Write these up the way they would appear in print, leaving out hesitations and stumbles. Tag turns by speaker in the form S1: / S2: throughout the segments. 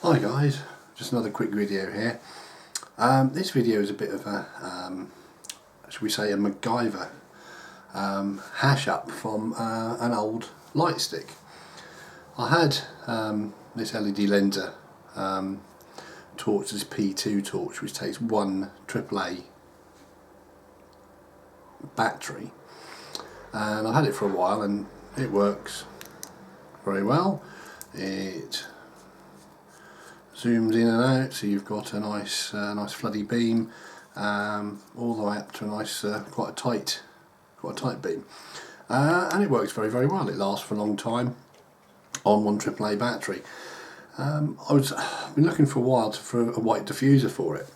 S1: Hi guys, just another quick video here. This video is a bit of a, should we say, a MacGyver hash up from an old light stick. I had this LED lenser torch, this P2 torch, which takes one AAA battery, and I've had it for a while and it works very well. It zooms in and out, so you've got a nice floody beam, all the way up to a nice, quite a tight beam, and it works very well. It lasts for a long time on one AAA battery. I've been looking for a while for a white diffuser for it,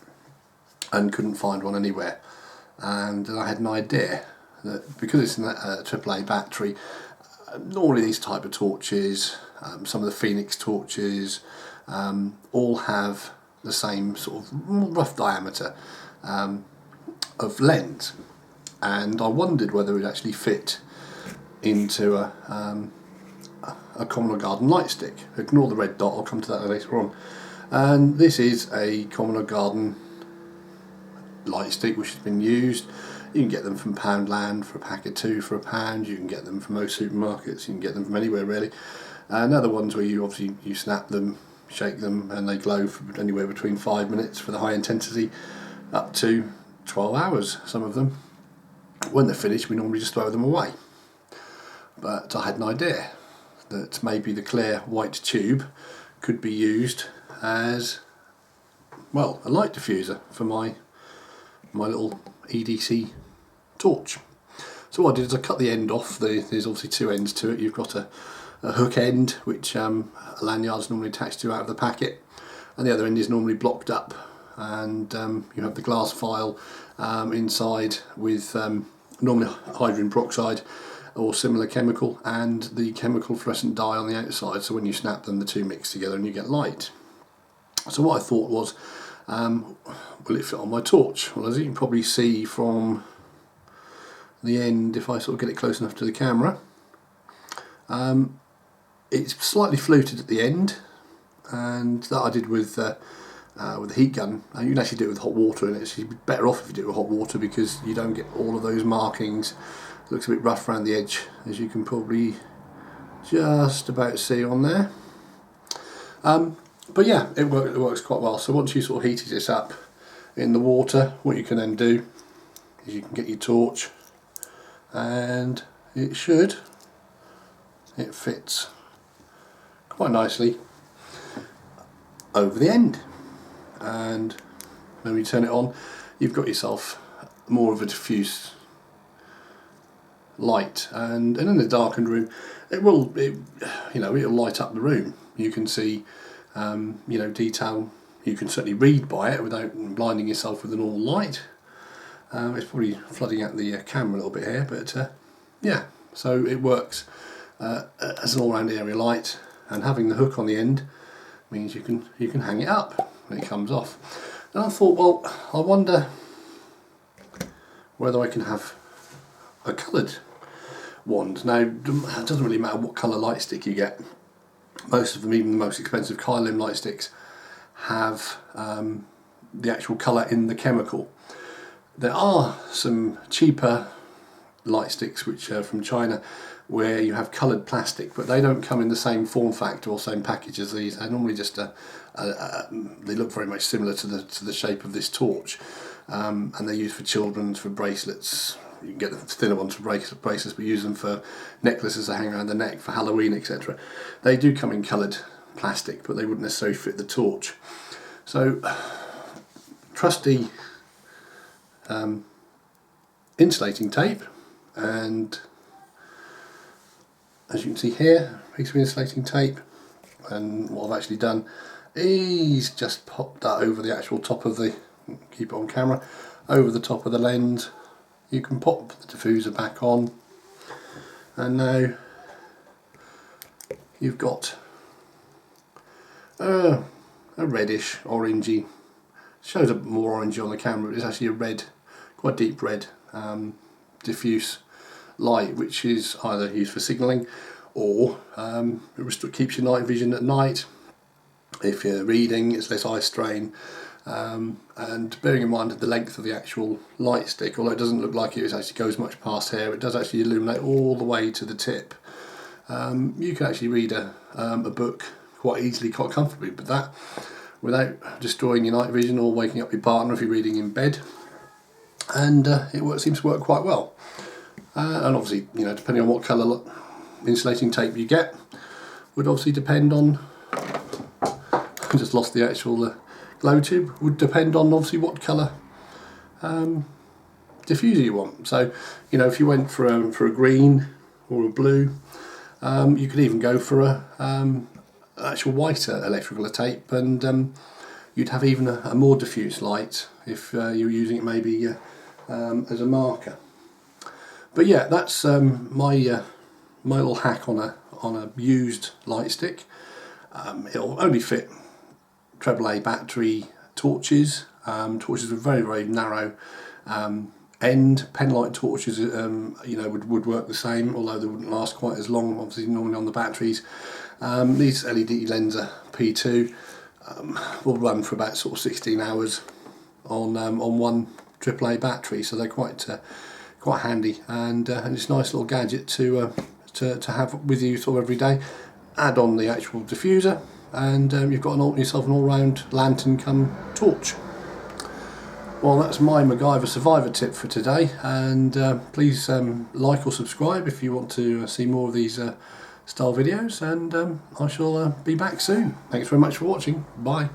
S1: and couldn't find one anywhere. And I had an idea that because it's a AAA battery, normally these type of torches, some of the Phoenix torches, all have the same sort of rough diameter of lens, and I wondered whether it would actually fit into a common or garden light stick. Ignore the red dot, I'll come to that later on. And this is a common or garden light stick which has been used. You can get them from Poundland for a pack of two for £1. You can get them from most supermarkets. You can get them from anywhere really. And other ones where you snap them, shake them, and they glow for anywhere between 5 minutes for the high intensity, up to 12 hours. Some of them, when they're finished, we normally just throw them away. But I had an idea that maybe the clear white tube could be used as, well, a light diffuser for my little EDC torch. So what I did is I cut the end off. There's obviously two ends to it. You've got a hook end, which a lanyard's normally attached to out of the packet, and the other end is normally blocked up, and you have the glass file inside with normally hydrogen peroxide or similar chemical, and the chemical fluorescent dye on the outside, so when you snap them, the two mix together and you get light. So what I thought was, will it fit on my torch? Well, as you can probably see from the end, if I sort of get it close enough to the camera, it's slightly fluted at the end, and that I did with the heat gun. And you can actually do it with hot water in it, so you'd be better off if you do it with hot water, because you don't get all of those markings. It looks a bit rough around the edge, as you can probably just about see on there. But yeah, it works quite well. So once you sort of heated this up in the water, what you can then do is you can get your torch, and it fits quite nicely over the end. And when you turn it on, you've got yourself more of a diffuse light, and in a darkened room, it'll light up the room. You can see detail. You can certainly read by it without blinding yourself with a normal light. It's probably flooding out the camera a little bit here, but yeah, so it works as an all-round area light, and having the hook on the end means you can hang it up when it comes off. And I thought, well, I wonder whether I can have a coloured wand. Now, it doesn't really matter what colour light stick you get. Most of them, even the most expensive Cyalume light sticks, have the actual colour in the chemical. There are some cheaper light sticks which are from China, where you have coloured plastic, but they don't come in the same form factor or same package as these. They're normally just they look very much similar to the shape of this torch, and they're used for children's, for bracelets. You can get the thinner ones for bracelets, but use them for necklaces that hang around the neck for Halloween, etc. They do come in coloured plastic, but they wouldn't necessarily fit the torch. So trusty insulating tape, and as you can see here, a piece of insulating tape. And what I've actually done is just pop that over the actual top of the, keep it on camera, over the top of the lens. You can pop the diffuser back on, and now you've got a reddish, orangey, shows a bit more orangey on the camera, but it's actually a red, quite deep red, diffuse light, which is either used for signalling, or it keeps your night vision at night, If you're reading, it's less eye strain. And bearing in mind the length of the actual light stick, although it doesn't look like it actually goes much past here, it does actually illuminate all the way to the tip. You can actually read a book quite easily, quite comfortably, but that without destroying your night vision or waking up your partner if you're reading in bed. And it seems to work quite well. And obviously, you know, depending on what colour insulating tape you get, would obviously depend on. I just lost the actual glow tube. Would depend on obviously what colour diffuser you want. So, you know, if you went for a green or a blue, you could even go for a actual whiter electrical tape, and you'd have even a more diffuse light if you were using it maybe as a marker. But yeah, that's my little hack on a used light stick. It'll only fit AAA battery torches. Torches with very, very narrow end. Penlight torches, you know, would work the same, although they wouldn't last quite as long. Obviously, normally on the batteries. These LED Lenser P2 will run for about sort of 16 hours on one AAA battery, so they're quite handy, and it's a nice little gadget to have with you sort of every day. Add on the actual diffuser, and you've got yourself an all-round lantern come torch. Well, that's my MacGyver Survivor tip for today, and please like or subscribe if you want to see more of these style videos, and I shall be back soon. Thanks very much for watching. Bye.